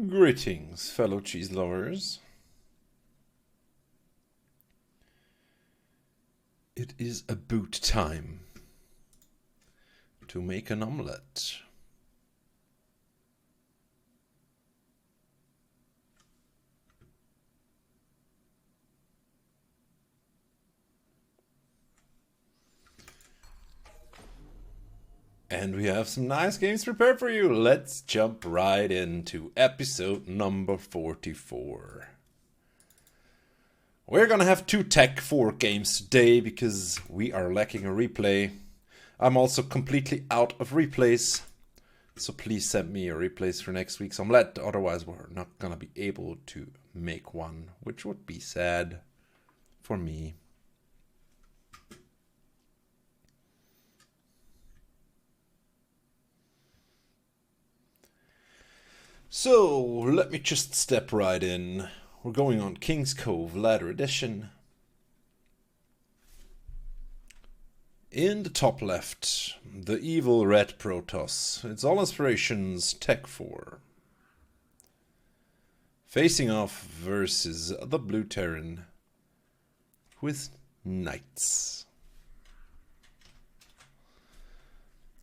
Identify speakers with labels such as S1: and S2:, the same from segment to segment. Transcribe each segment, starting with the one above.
S1: Greetings, fellow cheese lovers. It is about time to make an omelette. And we have some nice games prepared for you. Let's jump right into episode number 44. We're gonna have 2 Tech 4 games today because we are lacking a replay. I'm also completely out of replays, so please send me your replays for next week's Omlette. Otherwise, we're not gonna be able to make one, which would be sad for me. So, let me just step right in. We're going on King's Cove Ladder Edition. In the top left, the evil red Protoss. It's all inspirations Tech 4. Facing off versus the blue Terran with Knights.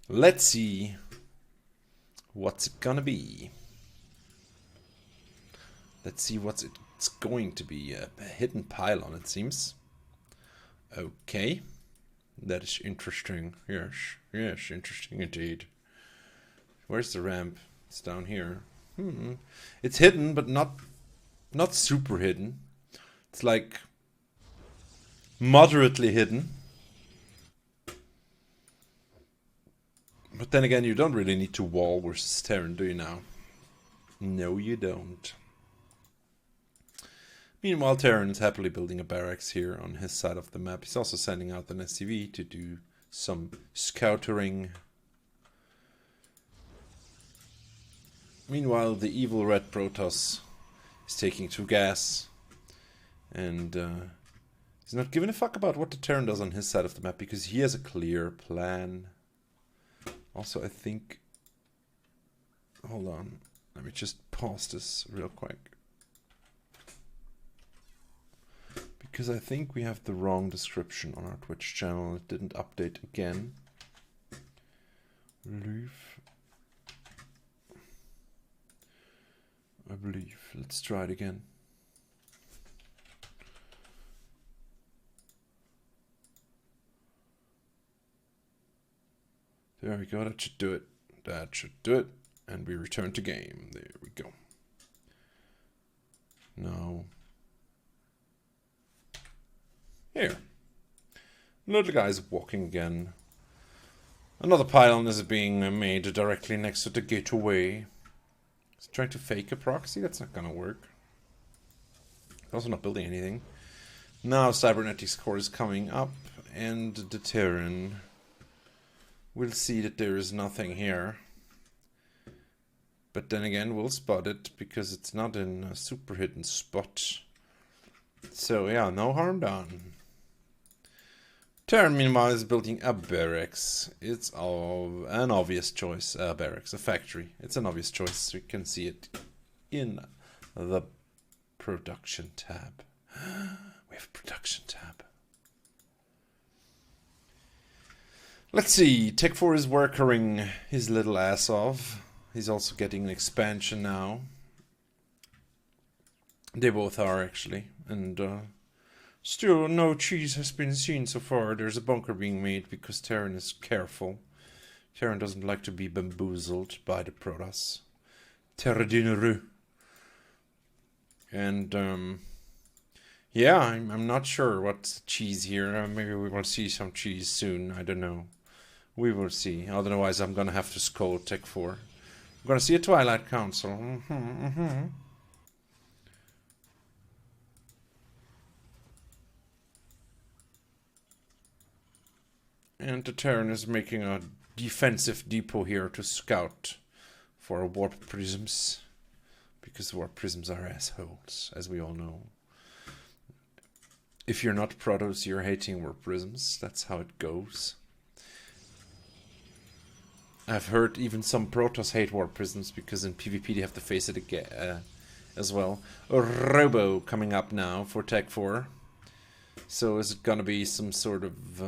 S1: Let's see what's it gonna be. Let's see what it's going to be. A hidden pylon, it seems. Okay. That is interesting. Yes, interesting indeed. Where's the ramp? It's down here. It's hidden, but not super hidden. It's like moderately hidden. But then again, you don't really need to wall versus Terran, do you now? No, you don't. Meanwhile, Terran is happily building a barracks here on his side of the map. He's also sending out an SCV to do some scoutering. Meanwhile, the evil red Protoss is taking 2 gas and He's not giving a fuck about what the Terran does on his side of the map because he has a clear plan. Also, I think... Hold on. Let me just pause this real quick. Because I think we have the wrong description on our Twitch channel. It didn't update again. I believe. Let's try it again. There we go. That should do it. That should do it. And we return to game. There we go. Now. Here. Little guy's walking again. Another pylon is being made directly next to the gateway. He's trying to fake a proxy? That's not gonna work. Also not building anything. Now Cybernetics Core is coming up, and the Terran will see that there is nothing here. But then again, we'll spot it, because it's not in a super hidden spot. So yeah, no harm done. Terran, meanwhile, is building a barracks. It's an obvious choice. A barracks, a factory. It's an obvious choice. We can see it in the production tab. We have a production tab. Let's see. Tech 4 is working his little ass off. He's also getting an expansion now. They both are, actually. And still, no cheese has been seen so far. There's a bunker being made because Terran is careful. Terran doesn't like to be bamboozled by the Protoss. Terra dinero. And, yeah, I'm not sure what's cheese here. Maybe we will see some cheese soon. I don't know. We will see. Otherwise, I'm going to have to scold Tech 4. I'm going to see a Twilight Council. And the Terran is making a defensive depot here to scout for warp prisms. Because warp prisms are assholes, as we all know. If you're not Protoss, you're hating warp prisms. That's how it goes. I've heard even some Protoss hate warp prisms because in PvP they have to face it again as well. A Robo coming up now for Tech 4. So is it gonna be some sort of...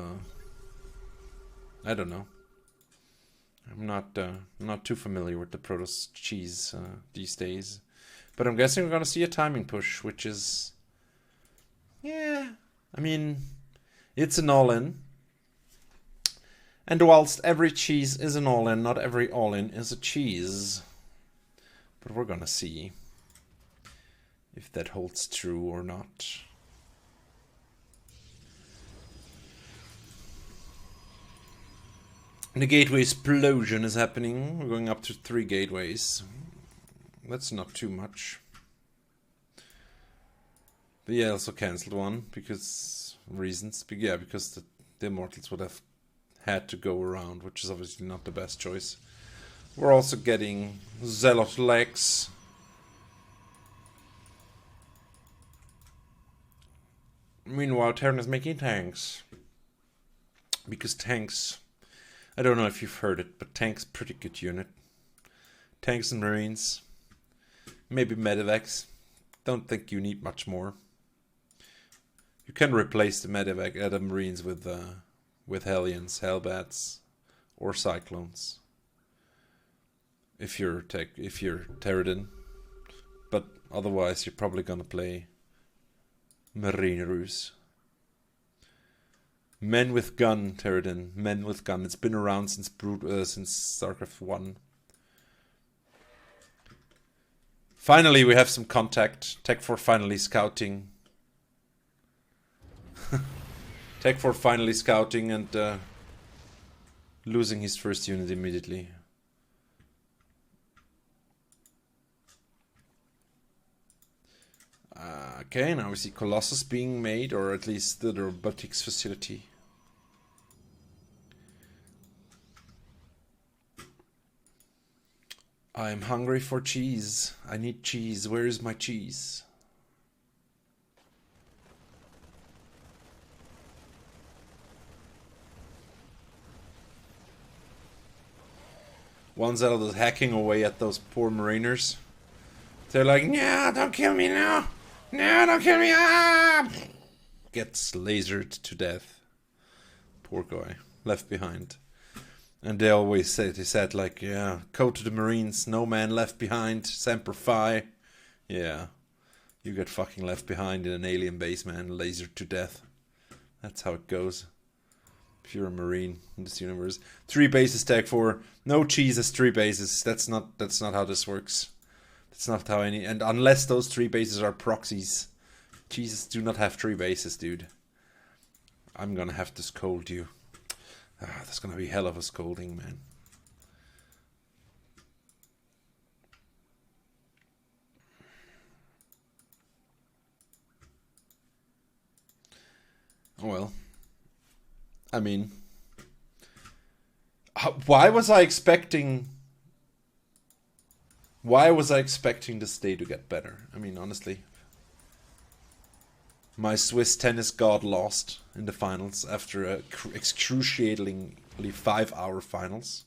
S1: I don't know. I'm not too familiar with the Protoss cheese these days. But I'm guessing we're gonna see a timing push, which is... Yeah, I mean, it's an all-in. And whilst every cheese is an all-in, not every all-in is a cheese. But we're gonna see if that holds true or not. The gateway explosion is happening. We're going up to 3 gateways. That's not too much. But yeah, I also cancelled one because reasons. But yeah, because the Immortals would have had to go around, which is obviously not the best choice. We're also getting Zealot legs. Meanwhile, Terran is making tanks. Because tanks... I don't know if you've heard it, but tanks pretty good unit. Tanks and Marines. Maybe Medivacs. Don't think you need much more. You can replace the Medivac the Marines with Hellions, Hellbats, or Cyclones. If you're Terradin. But otherwise you're probably gonna play Marinerus. Men with gun, Terradin. Men with gun. It's been around since StarCraft 1. Finally, we have some contact. Tech 4 finally scouting. Tech 4 finally scouting and losing his first unit immediately. Okay, now we see Colossus being made, or at least the robotics facility. I'm hungry for cheese. I need cheese. Where is my cheese? Ones that are hacking away at those poor mariners. They're like, no, don't kill me now. No, don't kill me. Ah! Gets lasered to death. Poor guy. Left behind. And they always said like, yeah, go to the Marines, no man left behind, Semper Fi. Yeah. You get fucking left behind in an alien base, man, lasered to death. That's how it goes. If you're a Marine in this universe. 3 bases tag 4. No cheese has 3 bases. That's not how this works. That's not how any, and unless those 3 bases are proxies. Jesus do not have 3 bases, dude. I'm gonna have to scold you. That's gonna be hell of a scolding, man. Well, I mean, why was I expecting this day to get better? I mean, honestly, my Swiss tennis god lost in the finals after a excruciatingly 5-hour finals.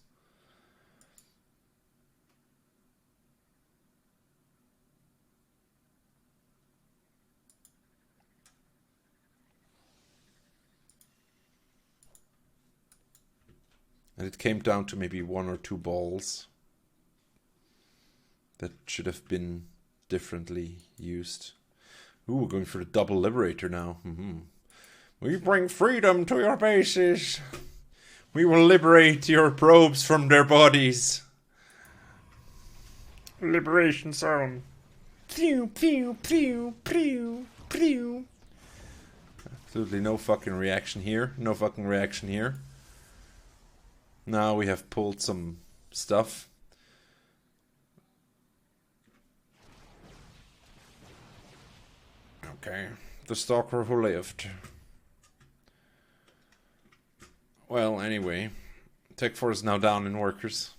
S1: And it came down to maybe 1 or 2 balls that should have been differently used. Ooh, we're going for the double liberator now. We bring freedom to your bases. We will liberate your probes from their bodies. Liberation zone. Pew, pew, pew, pew, pew. Absolutely no fucking reaction here. No fucking reaction here. Now we have pulled some stuff. Okay, the stalker who lived. Well, anyway, Tech 4 is now down in workers.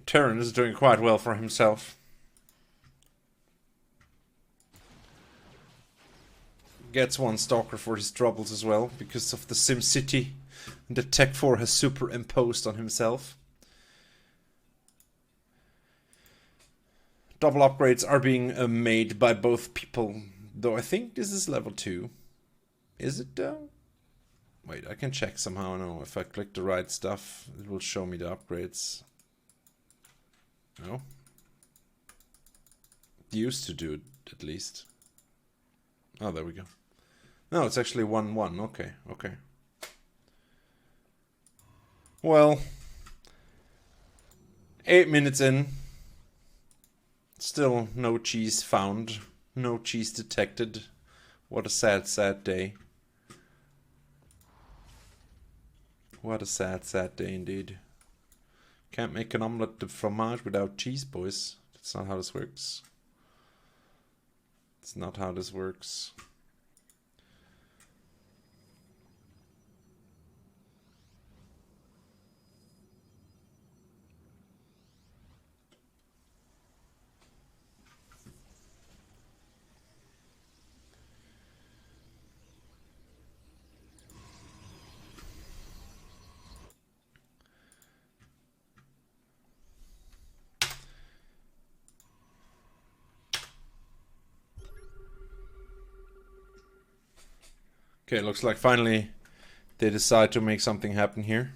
S1: Terran is doing quite well for himself. Gets 1 stalker for his troubles as well, because of the Sim City that Tech 4 has superimposed on himself. Double upgrades are being made by both people, though I think this is level 2. Is it though? Wait, I can check somehow. No, if I click the right stuff, it will show me the upgrades. No? It used to do it, at least. Oh, there we go. No, it's actually 1-1. Okay, okay. Well, 8 minutes in. Still no cheese found. No cheese detected. What a sad, sad day. What a sad, sad day indeed. Can't make an omelette de fromage without cheese, boys. That's not how this works. It's not how this works. Okay, looks like finally they decide to make something happen here.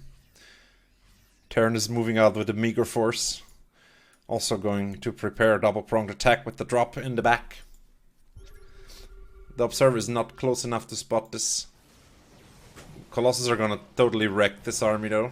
S1: Terran is moving out with a meager force. Also going to prepare a double-pronged attack with the drop in the back. The observer is not close enough to spot this. Colossus are gonna totally wreck this army though.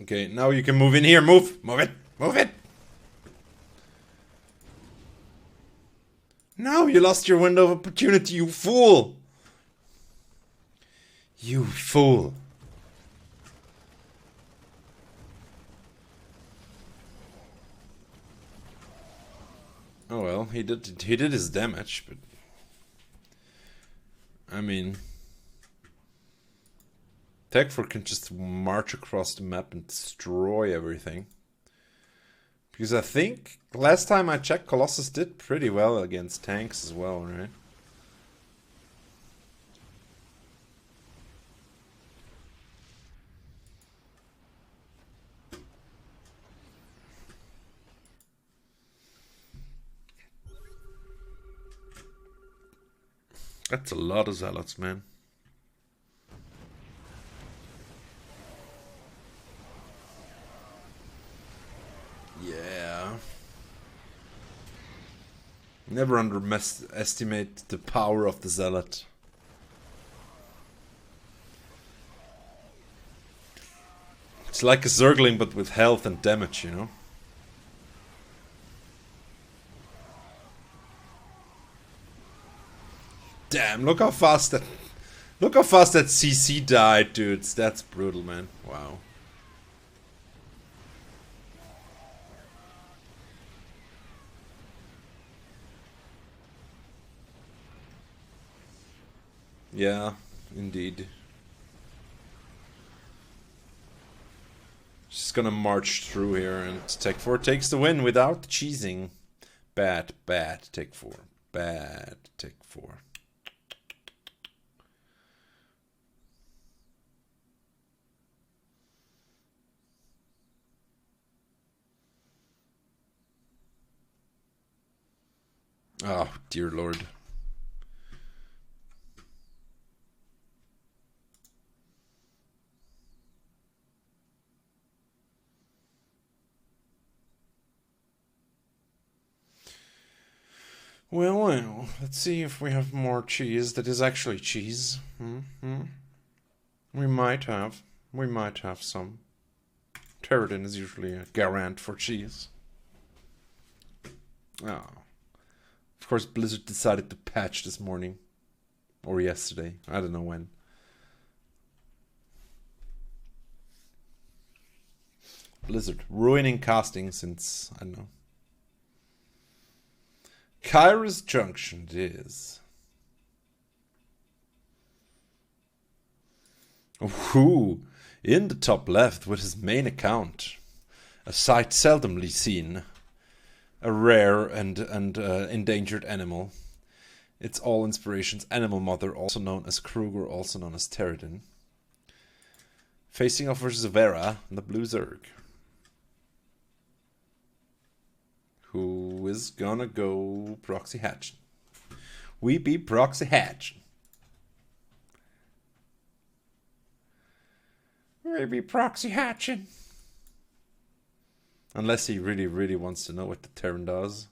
S1: Okay, now you can move in here. Move! Move it! Move it! No, you lost your window of opportunity, you fool! You fool. Oh well, he did his damage, but I mean, Tech 4 can just march across the map and destroy everything. Because I think last time I checked, Colossus did pretty well against tanks as well, right? That's a lot of zealots, man. Yeah. Never underestimate the power of the zealot. It's like a Zergling, but with health and damage, you know? Damn, look how fast that... Look how fast that CC died, dudes. That's brutal, man. Wow. Yeah, indeed. Just gonna march through here, and Tech 4 takes the win without cheesing. Bad, bad Tech 4. Bad Tech 4. Oh, dear lord. Well, well, let's see if we have more cheese that is actually cheese. We might have. We might have some. Pterodon is usually a garant for cheese. Oh. Of course, Blizzard decided to patch this morning. Or yesterday. I don't know when. Blizzard. Ruining casting since, I don't know. Kairos Junction it is. Ooh, in the top left with his main account. A sight seldomly seen. A rare and endangered animal. It's all inspirations. Animal Mother, also known as Kruger, also known as Pterodon. Facing off versus Vera, the Blue Zerg. Who is gonna go proxy hatching? We be proxy hatching. We be proxy hatching. Unless he really, really wants to know what the Terran does.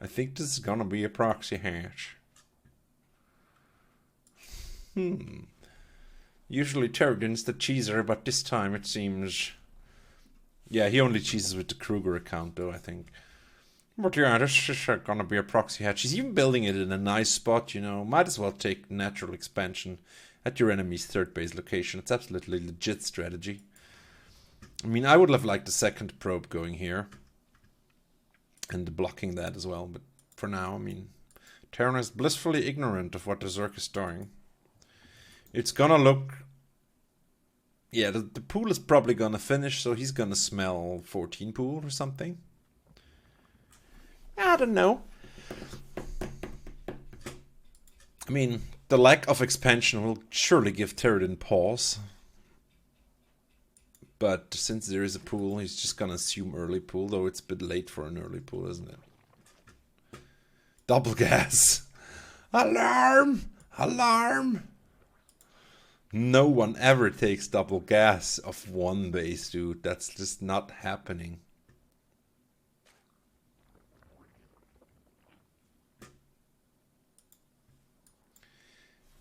S1: I think this is gonna be a proxy hatch. Usually Pterodon's the cheeser, but this time it seems... Yeah, he only cheeses with the Kruger account though, I think. But yeah, this is gonna be a proxy hatch. He's even building it in a nice spot, you know. Might as well take natural expansion at your enemy's third base location. It's absolutely legit strategy. I mean, I would have liked the second probe going here. And blocking that as well. But for now, I mean, Terran is blissfully ignorant of what the Zerg is doing. It's gonna look... Yeah, the pool is probably gonna finish, so he's gonna smell 14 pool or something. I don't know. I mean, the lack of expansion will surely give Pterodon pause. But since there is a pool, he's just gonna assume early pool, though it's a bit late for an early pool, isn't it? Double gas! Alarm! Alarm! No one ever takes double gas of one base, dude. That's just not happening.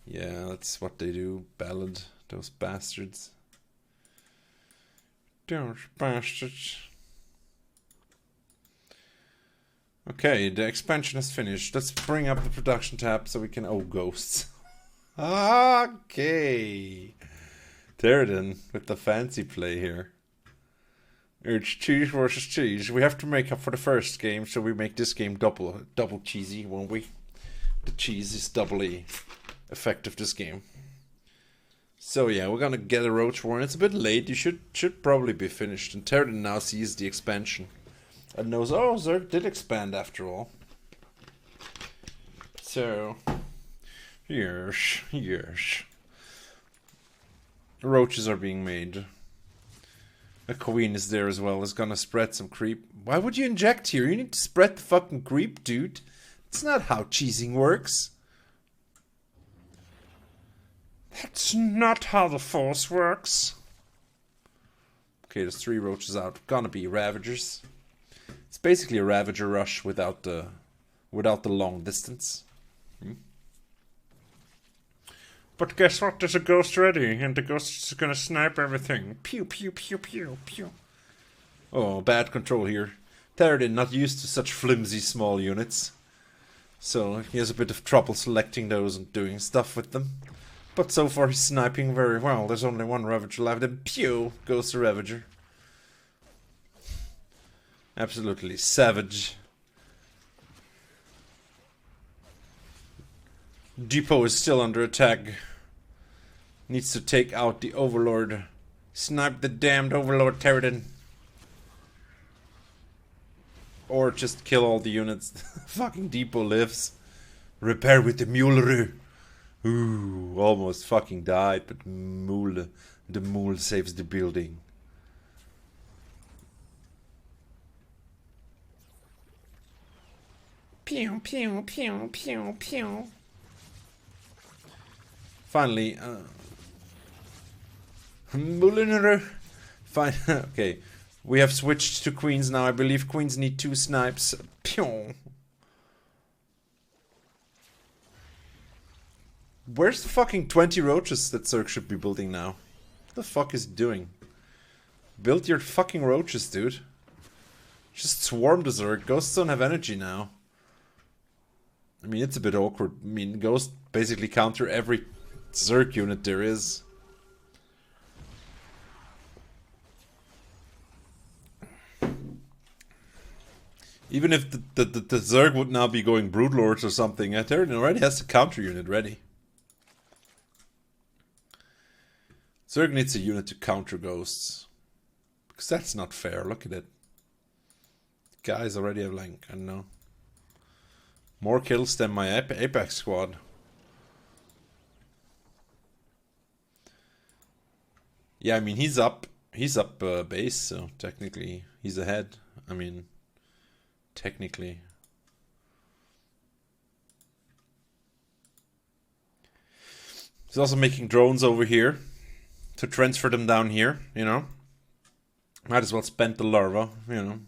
S1: Yeah, that's what they do. Ballad, those bastards. Those bastards. Okay, the expansion is finished. Let's bring up the production tab so we can... Oh, ghosts. Okay. Pterodon with the fancy play here. It's cheese versus cheese. We have to make up for the first game, so we make this game double cheesy, won't we? The cheese is doubly effective this game. So yeah, we're gonna get a Roach Warren. It's a bit late. You should probably be finished. And Pterodon now sees the expansion. And knows, oh, Zerg did expand after all. So, yes. Roaches are being made. A queen is there as well. Is gonna spread some creep. Why would you inject here? You need to spread the fucking creep, dude. It's not how cheesing works. That's not how the force works. Okay, there's 3 roaches out. Gonna be ravagers. It's basically a ravager rush without the long distance. But guess what? There's a ghost ready, and the ghost is gonna snipe everything. Pew pew pew pew pew. Oh, bad control here. Theoden not used to such flimsy small units, so he has a bit of trouble selecting those and doing stuff with them. But so far he's sniping very well. There's only 1 Ravager left, and pew goes the Ravager. Absolutely savage. Depot is still under attack. Needs to take out the Overlord. Snipe the damned Overlord Theoden. Or just kill all the units. Fucking Depot lives. Repair with the Muleru. Ooh, almost fucking died, but the mule saves the building. Pew, pew, pew, pew, pew. Finally, fine. Okay, we have switched to queens now. I believe queens need 2 snipes. Pew. Where's the fucking 20 roaches that Zerg should be building now? What the fuck is he doing? Build your fucking roaches, dude. Just swarm the Zerg. Ghosts don't have energy now. I mean, it's a bit awkward. I mean, Ghosts basically counter every Zerg unit there is. Even if the Zerg would now be going Broodlords or something, Theoden already has the counter unit ready. Zerg needs a unit to counter Ghosts. Because that's not fair, look at it. Guys already have like, I don't know, more kills than my Apex squad. Yeah, I mean, he's up base, so technically he's ahead. I mean, technically. He's also making drones over here to transfer them down here, you know. Might as well spend the larva, you know.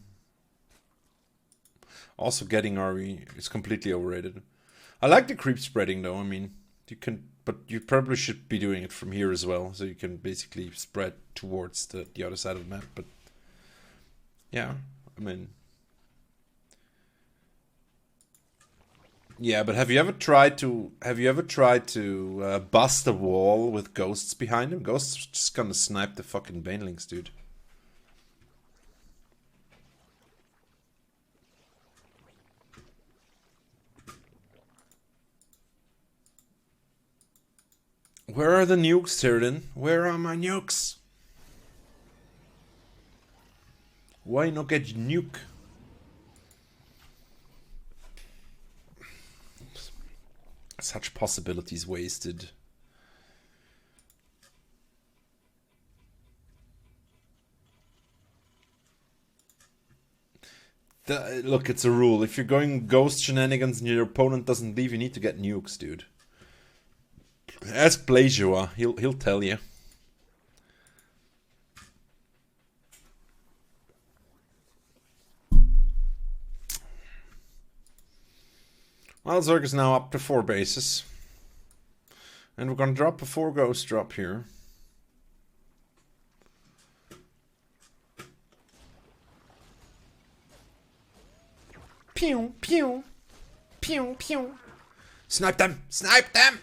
S1: Also getting RE is completely overrated. I like the creep spreading though, I mean, you can, but you probably should be doing it from here as well, so you can basically spread towards the other side of the map, but yeah, I mean, yeah, but have you ever tried to bust a wall with ghosts behind him? Ghosts are just gonna snipe the fucking banelings, dude. Where are the nukes, Theoden? Where are my nukes? Why not get nuke? Such possibilities wasted. Look, it's a rule. If you're going ghost shenanigans and your opponent doesn't leave, you need to get nukes, dude. Ask Blajoa, he'll tell you. Well, Zerg is now up to 4 bases. And we're gonna drop a 4 ghost drop here. Pew, pew. Pew, pew. Snipe them! Snipe them!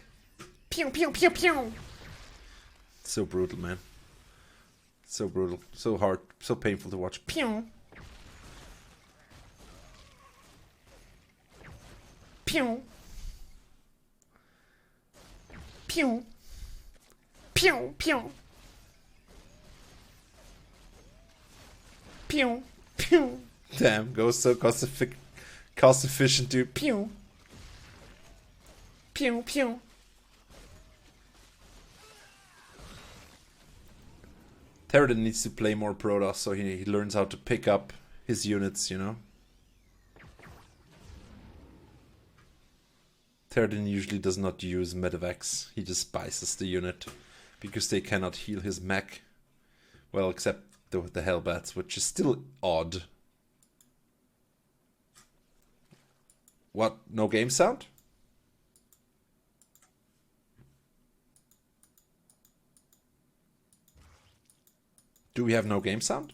S1: Pew, pew, pew, pew. So brutal, man. So brutal. So hard. So painful to watch. Pew. Pew. Pew. Pew, pew. Pew, pew. Damn, goes so cost efficient, dude. Pew! Pew, pew. Theoden needs to play more Protoss so he learns how to pick up his units, you know? Theoden usually does not use Medivacs. He just spices the unit because they cannot heal his mech. Well, except the Hellbats, which is still odd. What? No game sound? Do we have no game sound?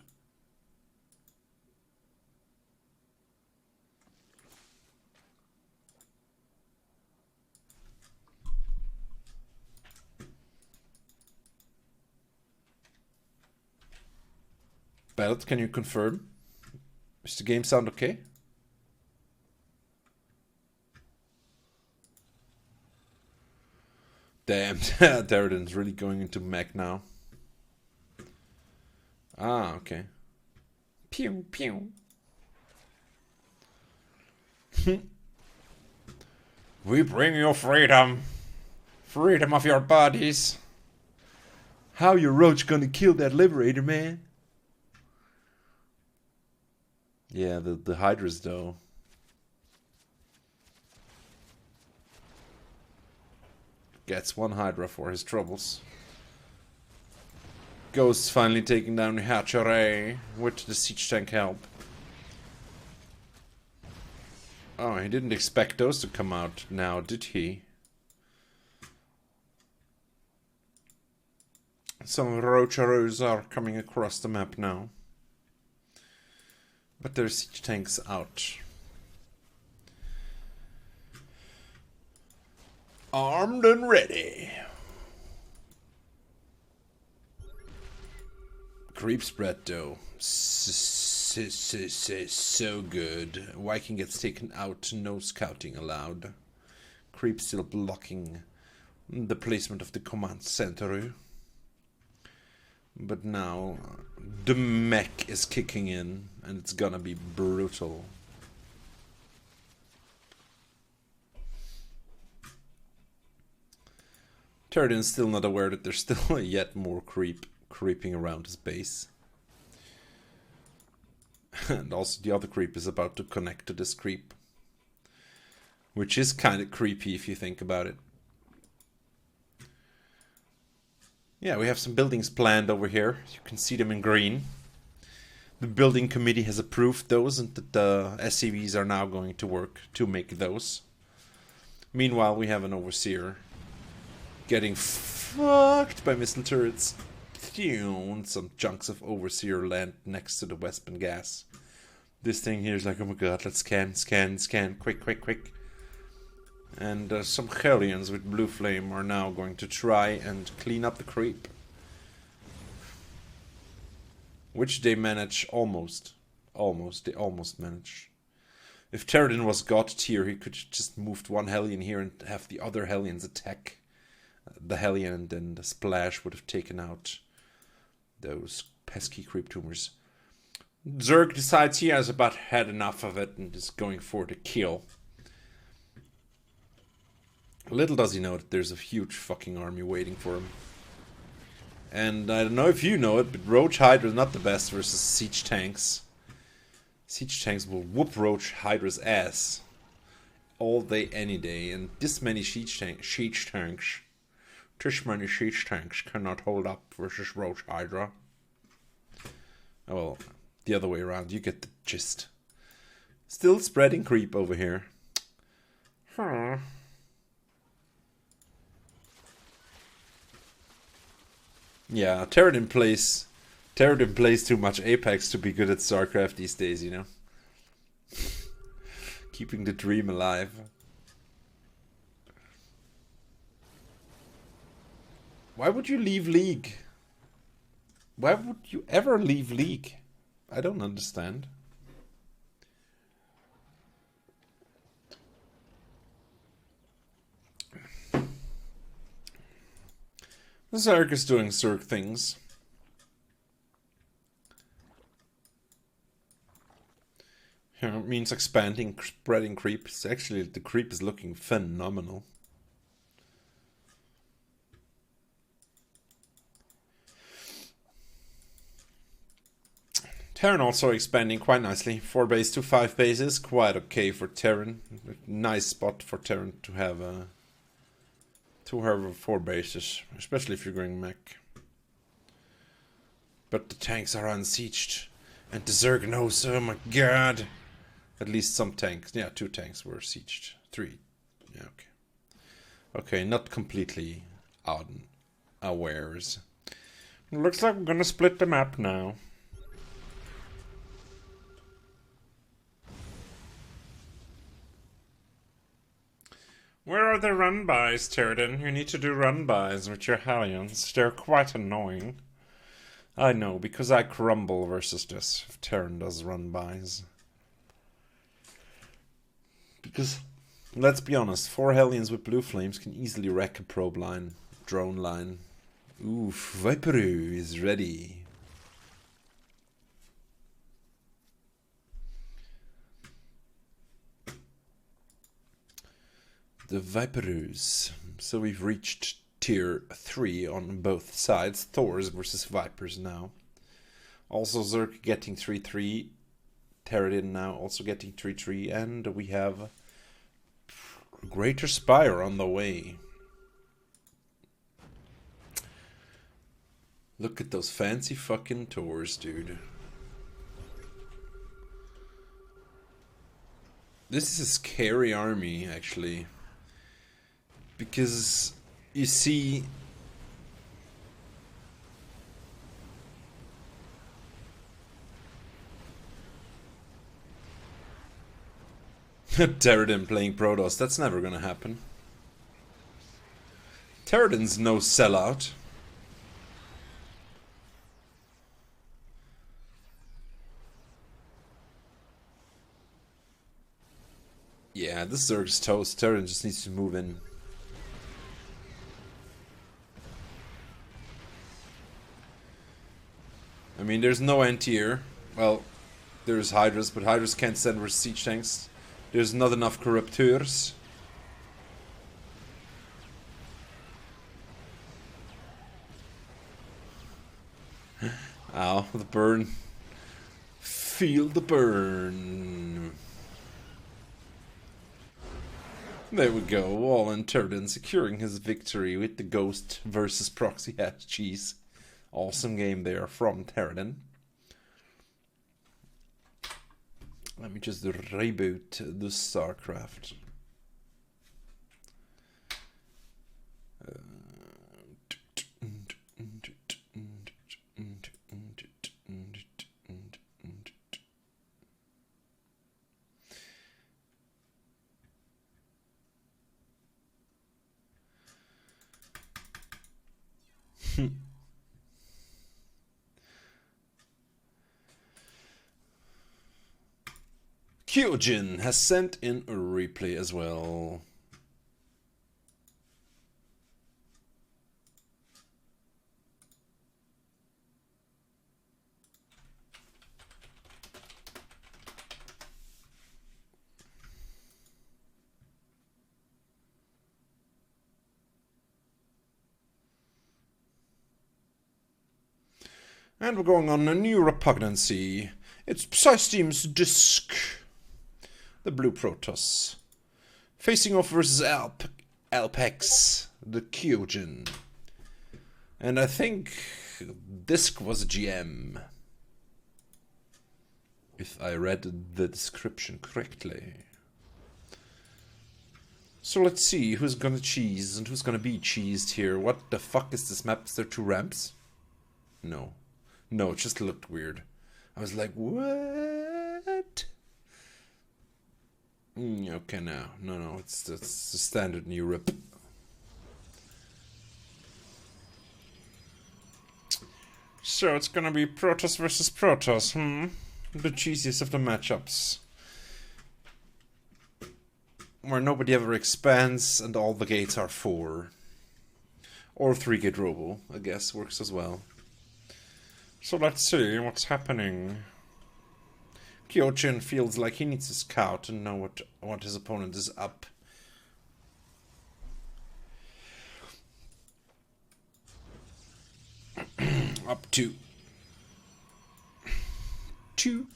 S1: Belt, can you confirm? Is the game sound okay? Damn, Theoden's really going into mech now. Ah, okay. Pew, pew. We bring you freedom. Freedom of your bodies. How your roach gonna kill that liberator, man? Yeah, the Hydras, though. Gets one Hydra for his troubles. Ghost finally taking down the hatchery with the siege tank help. Oh, he didn't expect those to come out now, did he? Some Rocharos are coming across the map now. But there's siege tanks out. Armed and ready. Creep spread though. So good. Viking gets taken out, no scouting allowed. Creep still blocking the placement of the command center. But now the mech is kicking in and it's gonna be brutal. Theoden's still not aware that there's still yet more creeping around his base. And also the other creep is about to connect to this creep. Which is kind of creepy if you think about it. Yeah, we have some buildings planned over here. You can see them in green. The building committee has approved those and the SCVs are now going to work to make those. Meanwhile, we have an overseer getting fucked by missile turrets. Some chunks of overseer land next to the Westman gas. This thing here is like, oh my god, let's scan, quick. And some Hellions with blue flame are now going to try and clean up the creep. Which they manage almost. They almost manage. If Theoden was god tier, he could just move one Hellion here and have the other Hellions attack the Hellion, and then the splash would have taken out those pesky creep tumors. Zerg decides he has about had enough of it and is going for the kill. Little does he know that there's a huge fucking army waiting for him. And I don't know if you know it, but Roach Hydra is not the best versus siege tanks. Siege tanks will whoop Roach Hydra's ass all day, any day. And this many siege tanks cannot hold up versus Roach Hydra. Oh, well, the other way around. You get the gist. Still spreading creep over here. Huh. Yeah, Theoden plays too much Apex to be good at StarCraft these days, you know. Keeping the dream alive. Why would you leave League? Why would you ever leave League? I don't understand. Zerg is doing Zerg things. means expanding, spreading creep. Actually, the creep is looking phenomenal. Terran also expanding quite nicely. 4 base to 5 bases, quite okay for Terran. Nice spot for Terran to have 4 bases, especially if you're going mech. But the tanks are unsieged, and the Zerg knows. Oh my god! At least some tanks. Yeah, 2 tanks were sieged. 3. Yeah, okay. Okay, not completely unawares. Looks like we're gonna split the map now. Where are the run-bys, Terran? You need to do run-bys with your Hellions. They're quite annoying. I know, because I crumble versus this if Terran does run-bys. Because, let's be honest, 4 Hellions with blue flames can easily wreck a probe line, drone line. Oof, Viperu is ready. The Viperus. So we've reached tier 3 on both sides. Thors versus Vipers now. Also Zerg getting 3-3. Terradin now also getting 3-3. And we have Greater Spire on the way. Look at those fancy fucking Thors, dude. This is a scary army, actually. Because you see, Terradin playing Protoss, that's never gonna happen. Terradin's no sellout. Yeah, this Zerg's toast. Terradin just needs to move in. I mean, there's no anti-air. Well, there's Hydras, but Hydras can't send with siege tanks. There's not enough Corrupteurs. Ow, the burn. Feel the burn. There we go, Wallen Terradin securing his victory with the Ghost versus Proxy Hatch Cheese. Awesome game there from Terradin. Let me just reboot the StarCraft. Kyojin has sent in a replay as well. And we're going on a new repugnancy. It's Psysteam's Disc. The Blue Protoss. Facing off versus Alpex, the Kyojin. And I think Disc was GM. If I read the description correctly. So let's see who's gonna cheese and who's gonna be cheesed here. What the fuck is this map? Is there 2 ramps? No. No, it just looked weird. I was like, what? Okay, now. No, it's the standard new rip. So it's gonna be Protoss versus Protoss, The cheesiest of the matchups. Where nobody ever expands and all the gates are 4. Or 3-gate Robo, I guess, works as well. So let's see what's happening. Kyojin feels like he needs to scout and know what his opponent is up. Up to. Two.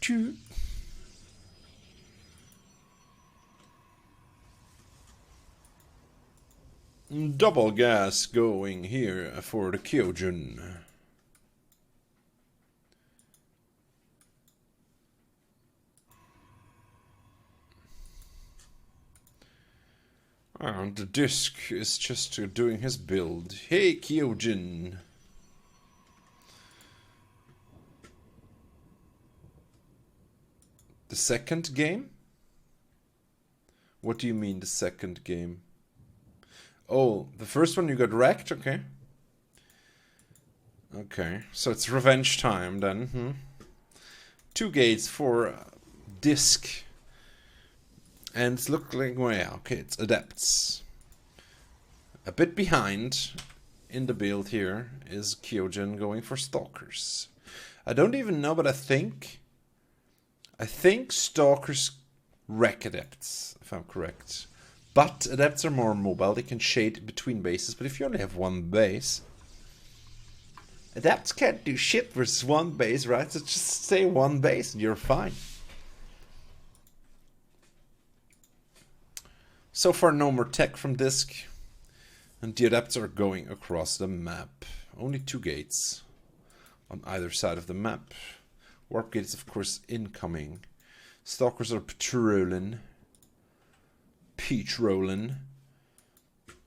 S1: Double gas going here for the Kyojin. And the disc is just doing his build. Hey, Kyojin. The second game? What do you mean, the second game? Oh, the first one you got wrecked? Okay. Okay, so it's revenge time then. 2 gates for disc. And it's looking, well, yeah, okay, it's adepts. A bit behind in the build here is Kyojin going for stalkers. I don't even know, but I think stalkers wreck adepts, if I'm correct. But adepts are more mobile, they can shade between bases, but if you only have one base, adepts can't do shit versus one base, right? So just say one base and you're fine. So far no more tech from disc, and the adepts are going across the map. Only 2 gates on either side of the map. Warp gate is of course incoming. Stalkers are patrolling. Peach rolling.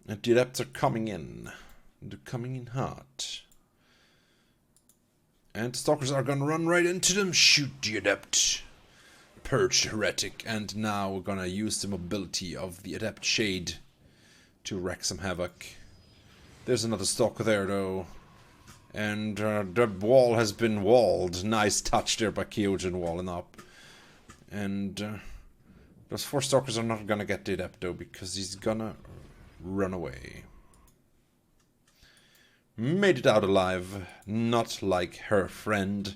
S1: And the adepts are coming in. They're coming in hot. And the stalkers are gonna run right into them. Shoot the adept. Purge heretic. And now we're gonna use the mobility of the adept shade to wreak some havoc. There's another stalker there though. And the wall has been walled. Nice touch there by Kyojin walling up. And those 4 stalkers are not gonna get the adept though, because he's gonna run away. Made it out alive, not like her friend.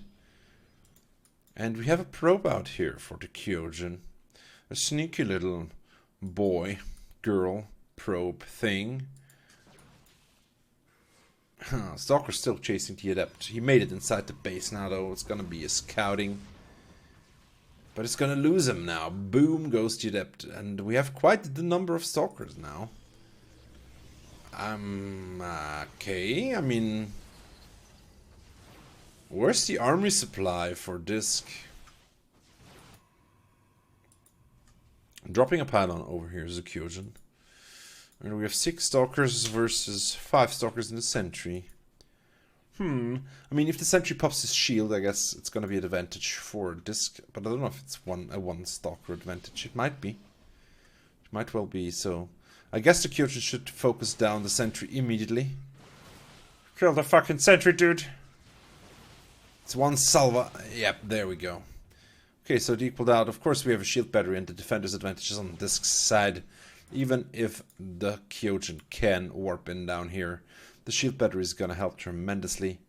S1: And we have a probe out here for the Kyojin. A sneaky little boy, girl, probe thing. Stalker's still chasing the adept. He made it inside the base now though. It's gonna be a scouting. But it's gonna lose him now. Boom goes the adept. And we have quite the number of stalkers now. Okay. I mean, where's the army supply for disc? Dropping a pylon over here is a Kyojin. And we have 6 stalkers versus 5 stalkers in the sentry. I mean, if the sentry pops his shield, I guess it's gonna be an advantage for disc. But I don't know if it's a one stalker advantage. It might be. It might well be, so I guess the Kyojin should focus down the sentry immediately. Kill the fucking sentry, dude. It's 1 salva. Yep, there we go. Okay, so it equaled out. Of course, we have a shield battery and the defender's advantage is on the disc's side. Even if the Kyojin can warp in down here, the shield battery is gonna help tremendously.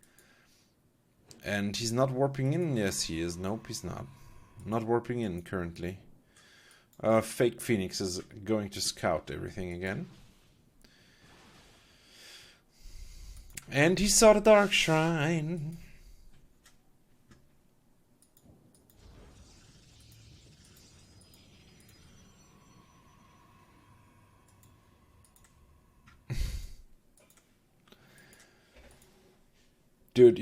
S1: And he's not warping in. Yes, he is. Nope, he's not. Not warping in currently. Fake Phoenix is going to scout everything again. And he saw the Dark Shrine. Dude,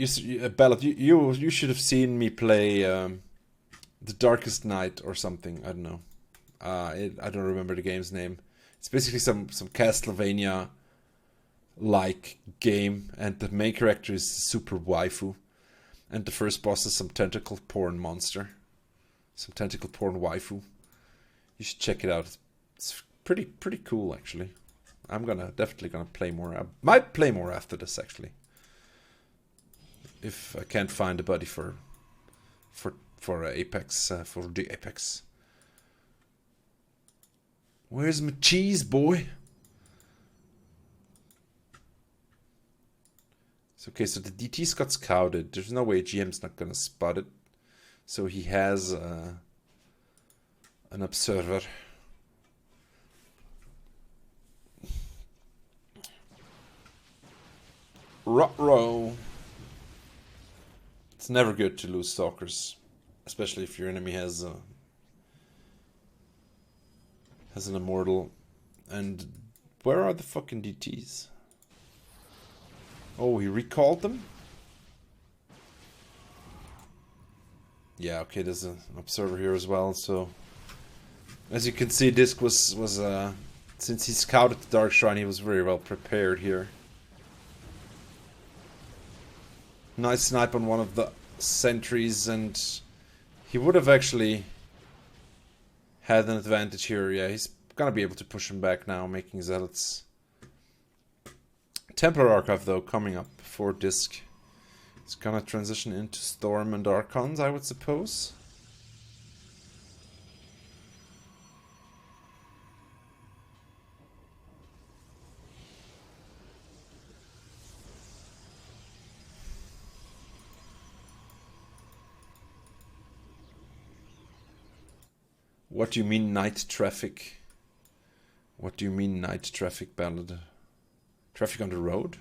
S1: Ballot, you should have seen me play The Darkest Night or something. I don't know. I don't remember the game's name. It's basically some Castlevania-like game, and the main character is super waifu, and the first boss is some tentacle porn monster, some tentacle porn waifu. You should check it out. It's pretty cool actually. I'm definitely gonna play more. I might play more after this actually. If I can't find a buddy for Apex, for the Apex. Where's my cheese, boy? It's okay, so the DT's got scouted. There's no way GM's not gonna spot it. So he has an observer. Ruh-roh. It's never good to lose stalkers, especially if your enemy has an immortal. And where are the fucking DTs? Oh, he recalled them? Yeah, okay, there's an observer here as well, so... As you can see, Disc was since he scouted the Dark Shrine, he was very well prepared here. Nice snipe on one of the sentries, and he would have actually had an advantage here. Yeah, he's gonna be able to push him back now, making Zealots. Templar Archive, though, coming up for Disc. It's gonna transition into Storm and Archons, I would suppose. What do you mean night traffic? What do you mean night traffic, Ballad? Traffic on the road?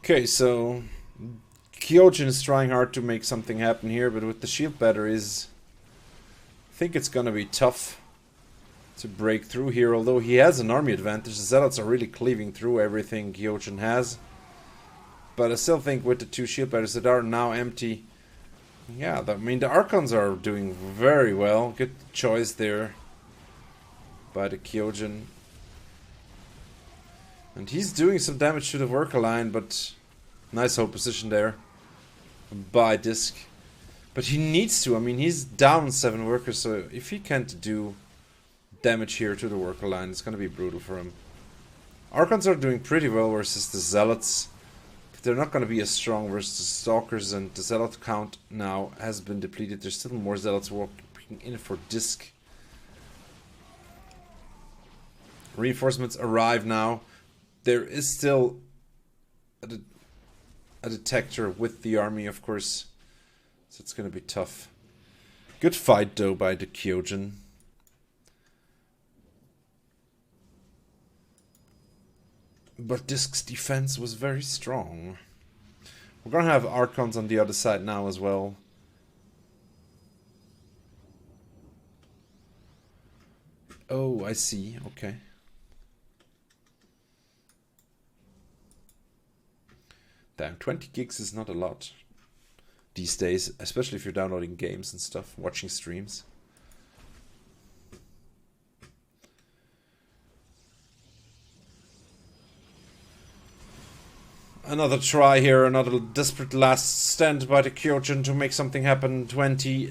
S1: Okay, so Kyojin is trying hard to make something happen here, but with the shield batteries, I think it's gonna be tough to break through here, although he has an army advantage. The Zealots are really cleaving through everything Kyojin has. But I still think with the two shield batteries that are now empty, yeah, I mean, the Archons are doing very well. Good choice there by the Kyojin. And he's doing some damage to the worker line, but nice hold position there by Disc. But he needs to, I mean, he's down 7 workers, so if he can't do damage here to the worker line, it's gonna be brutal for him. Archons are doing pretty well versus the Zealots, but they're not gonna be as strong versus the Stalkers, and the Zealot count now has been depleted. There's still more Zealots walking in for Disc. Reinforcements arrive now. There is still a detector with the army, of course, so it's going to be tough. Good fight, though, by the Kyojin. But Disc's defense was very strong. We're going to have Archons on the other side now as well. Oh, I see. Okay. Damn, 20 gigs is not a lot these days, especially if you're downloading games and stuff, watching streams. Another try here, another desperate last stand by the Kyojin to make something happen. 20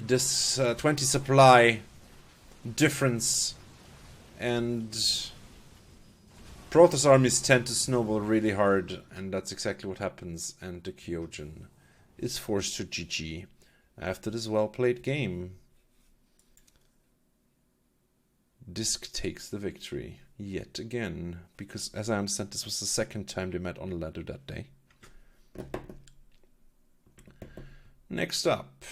S1: supply difference, and Protoss armies tend to snowball really hard, and that's exactly what happens, and the Kyojin is forced to GG after this well-played game. Disc takes the victory yet again, because as I understand this was the second time they met on the ladder that day. Next up,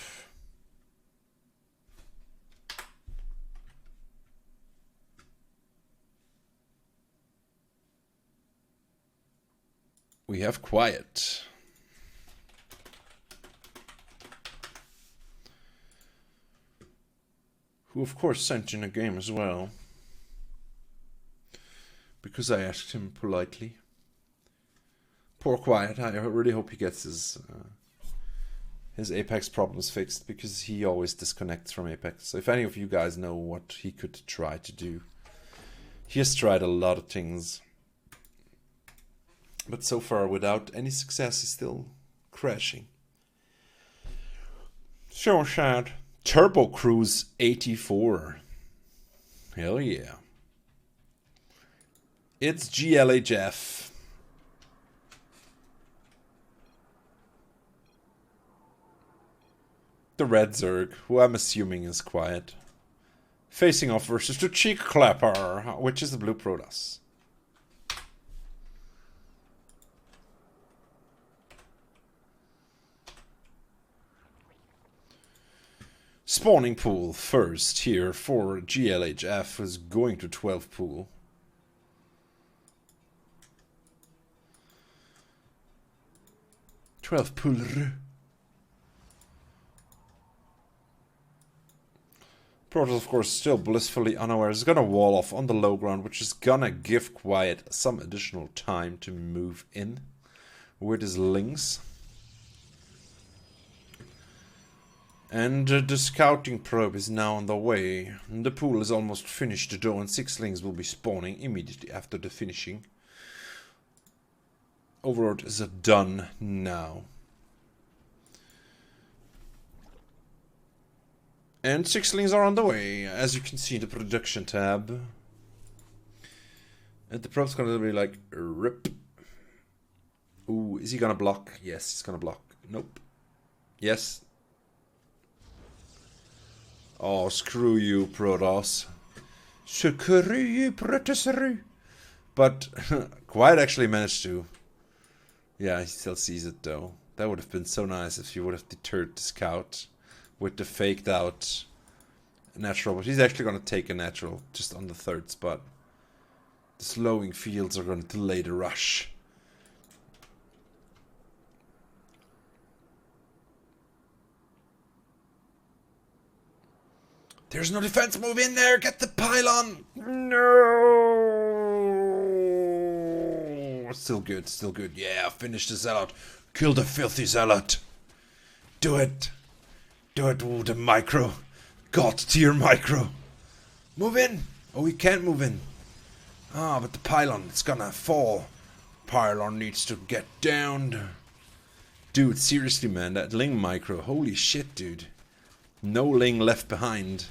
S1: we have Quiet. Who of course sent in a game as well, because I asked him politely. Poor Quiet, I really hope he gets his Apex problems fixed, because he always disconnects from Apex. So if any of you guys know what he could try to do. He has tried a lot of things, but so far without any success. He's still crashing. So sad. Turbo Cruise 84. Hell yeah. It's GLHF. the red Zerg, who I'm assuming is quiet. Facing off versus the Cheek Clapper, which is the blue Protoss. Spawning pool first here for GLHF is going to 12 pool. Pooler. Protoss, of course, still blissfully unaware. Is gonna wall off on the low ground, which is gonna give Quiet some additional time to move in with his Lings. And the scouting probe is now on the way. The pool is almost finished though, and 6 Lings will be spawning immediately after the finishing. Overlord is done now. And 6 Lings are on the way, as you can see in the production tab. And the probe's gonna be like, rip. Ooh, is he gonna block? Yes, he's gonna block. Nope. Yes. Oh, screw you, Protoss. Screw you, Protoss. But Quiet actually managed to. Yeah, he still sees it though. That would have been so nice if you would have deterred the scout with the faked out natural. But he's actually going to take a natural just on the 3rd spot. The slowing fields are going to delay the rush. There's no defense move in there. Get the pylon. No. Still good. Still good. Yeah, finish the zealot. Kill the filthy zealot. Do it. Do it. Ooh, the micro. God tier micro. Move in. Oh, he can't move in. Ah, but the pylon, it's gonna fall. Pylon needs to get down. Dude, seriously, man. That Ling micro. Holy shit, dude. No Ling left behind.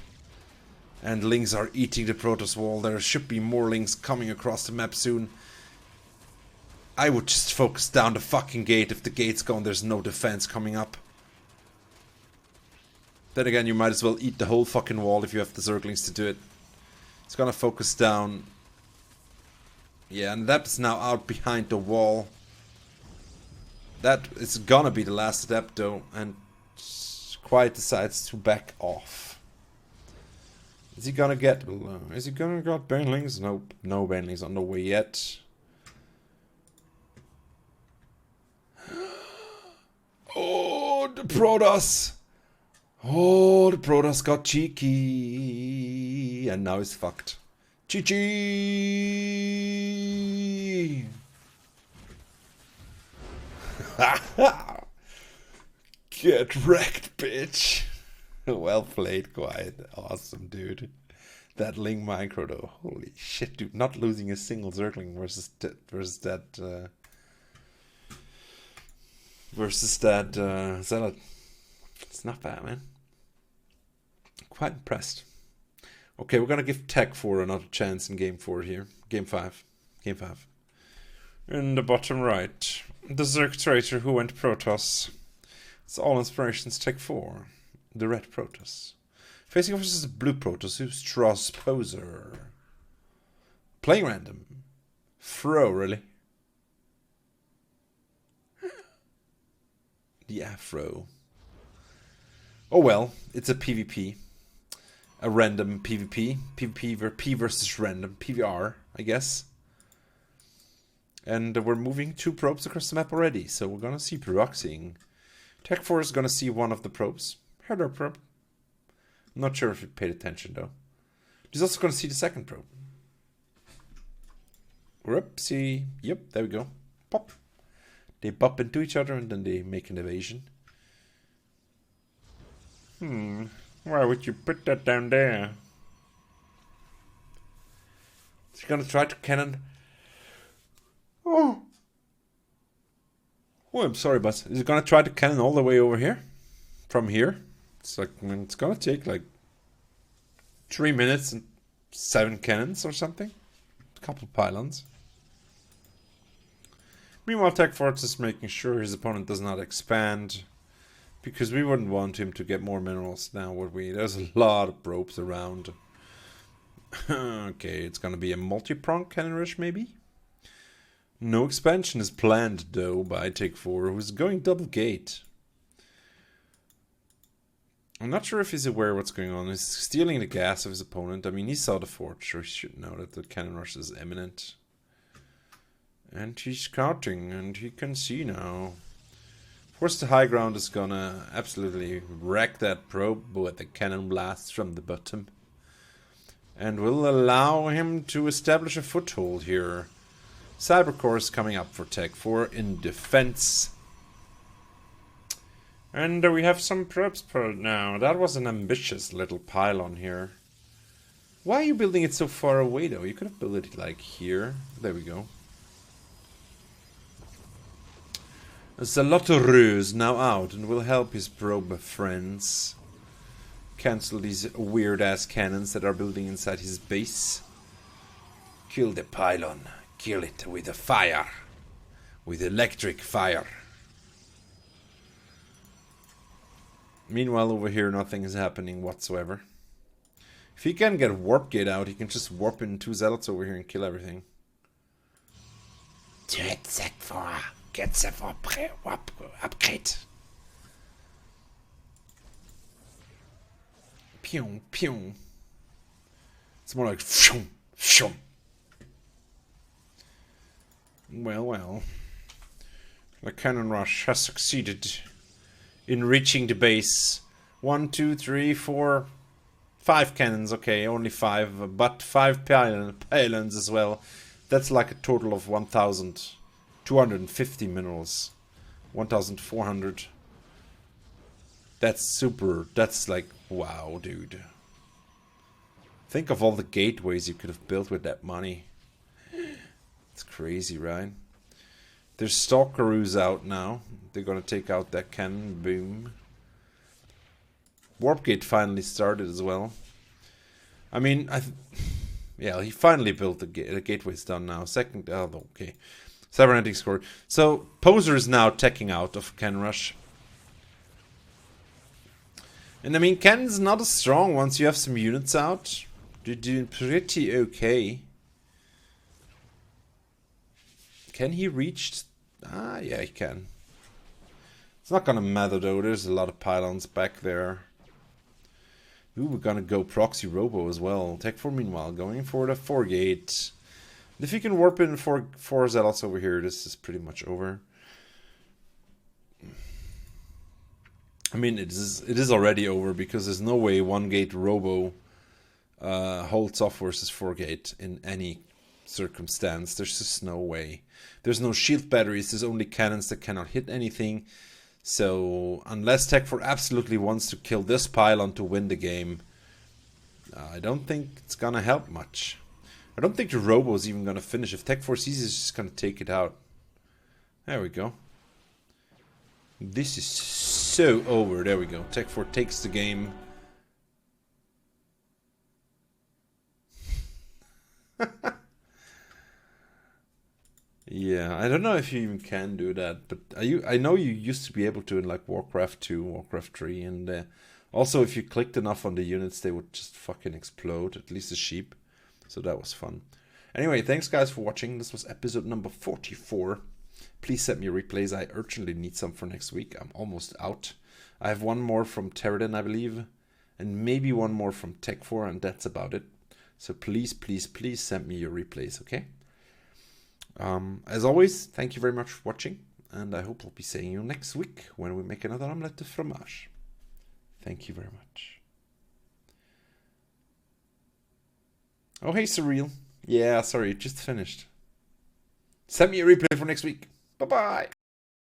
S1: And Lings are eating the Protoss wall. There should be more Lings coming across the map soon. I would just focus down the fucking gate. If the gate's gone, there's no defense coming up. Then again, you might as well eat the whole fucking wall if you have the Zerglings to do it. It's gonna focus down. Yeah, and that's now out behind the wall. That is gonna be the last step though, and Quiet decides to back off. Is he gonna get... Is he gonna get banelings? Nope, no banelings on the way yet. Oh, the Protoss! Oh, the Protoss got cheeky. And now he's fucked. Chi-chi! Get wrecked, bitch! Well played, Quiet. Awesome, dude. That Ling micro, though. Holy shit, dude. Not losing a single Zergling versus that Zealot. It's not bad, man. Quite impressed. Okay, we're gonna give Tech 4 another chance in Game 4 here. Game 5. Game 5. In the bottom right, the Zerg traitor who went Protoss. It's all inspirations Tech 4. The red Protoss. Facing off versus the blue Protoss, who's Straws Poser. Playing random. Fro, really? The Afro. Oh well, it's a PvP. A random PvP. PvP versus random. PVR, I guess. And we're moving 2 probes across the map already, so we're gonna see proxying. Tech 4 is gonna see one of the probes. Hello, probe. I'm not sure if you paid attention, though. He's also gonna see the second probe. Whoopsie. Yep, there we go. Pop. They bump into each other and then they make an evasion. Why would you put that down there? Is he gonna try to cannon? Oh, I'm sorry, but is he gonna try to cannon all the way over here? From here? It's like, I mean, it's gonna take like 3 minutes and 7 cannons or something. A couple of pylons. Meanwhile, Tech Force is making sure his opponent does not expand. Because we wouldn't want him to get more minerals now, would we? There's a lot of probes around. Okay, it's gonna be a multi-pronged cannon rush, maybe? No expansion is planned, though, by Take 4, who's going double gate. I'm not sure if he's aware of what's going on. He's stealing the gas of his opponent. I mean, he saw the fort, so he should know that the cannon rush is imminent. And he's scouting, and he can see now. Of course, the high ground is gonna absolutely wreck that probe with the cannon blasts from the bottom. And will allow him to establish a foothold here. Cybercore is coming up for Tech 4 in defense. And we have some probes per now. That was an ambitious little pylon here. Why are you building it so far away, though? You could have built it like here. There we go. Zalotoreux is now out and will help his probe friends cancel these weird-ass cannons that are building inside his base. Kill the pylon. Kill it with a fire. With electric fire. Meanwhile, over here, nothing is happening whatsoever. If he can get Warp Gate out, he can just warp in 2 Zealots over here and kill everything. Get the upgrade. Pew, pew. It's more like shum, shum. Well, well. The cannon rush has succeeded in reaching the base. 1, 2, 3, 4, 5 cannons. Okay, only 5, but 5 pylons as well. That's like a total of 1,250 minerals. 1,400. That's super. That's like, wow, dude. Think of all the gateways you could have built with that money. It's crazy, right? There's Stalkeroos out now. They're gonna take out that cannon. Boom. Warp Gate finally started as well. I mean, yeah, he finally built the gateway's done now. Second, oh, okay. Cybernetic score. So, Poser is now teching out of Cannon Rush. And I mean, Cannon's not as strong once you have some units out. They're doing pretty okay. Can he reach? Ah, yeah, he can. It's not gonna matter though. There's a lot of pylons back there. Ooh, we're gonna go Proxy Robo as well. Tech 4 meanwhile going for the 4 gate. If you can warp in 4 Zealots over here, this is pretty much over. I mean, it is already over because there's no way 1 gate Robo holds off versus 4 gate in any circumstance. There's just no way. There's no shield batteries. There's only cannons that cannot hit anything. So unless Tech 4 absolutely wants to kill this pylon to win the game, I don't think it's gonna help much. I don't think the Robo is even gonna finish. If Tech 4 sees it, it's just gonna take it out. There we go. This is so over. There we go. Tech 4 takes the game. Yeah, I don't know if you even can do that, but I know you used to be able to in like Warcraft 2, Warcraft 3, and also if you clicked enough on the units, they would just fucking explode, at least the sheep. So that was fun. Anyway, thanks guys for watching. This was episode number 44. Please send me replays. I urgently need some for next week. I'm almost out. I have one more from Terradin, I believe, and maybe one more from Tech 4, and that's about it. So please, please, please send me your replays, okay? As always, thank you very much for watching, and I hope I'll be seeing you next week when we make another Omlette de Fromage. Thank you very much. Oh, hey, Surreal. Yeah, sorry, it just finished. Send me a replay for next week. Bye-bye.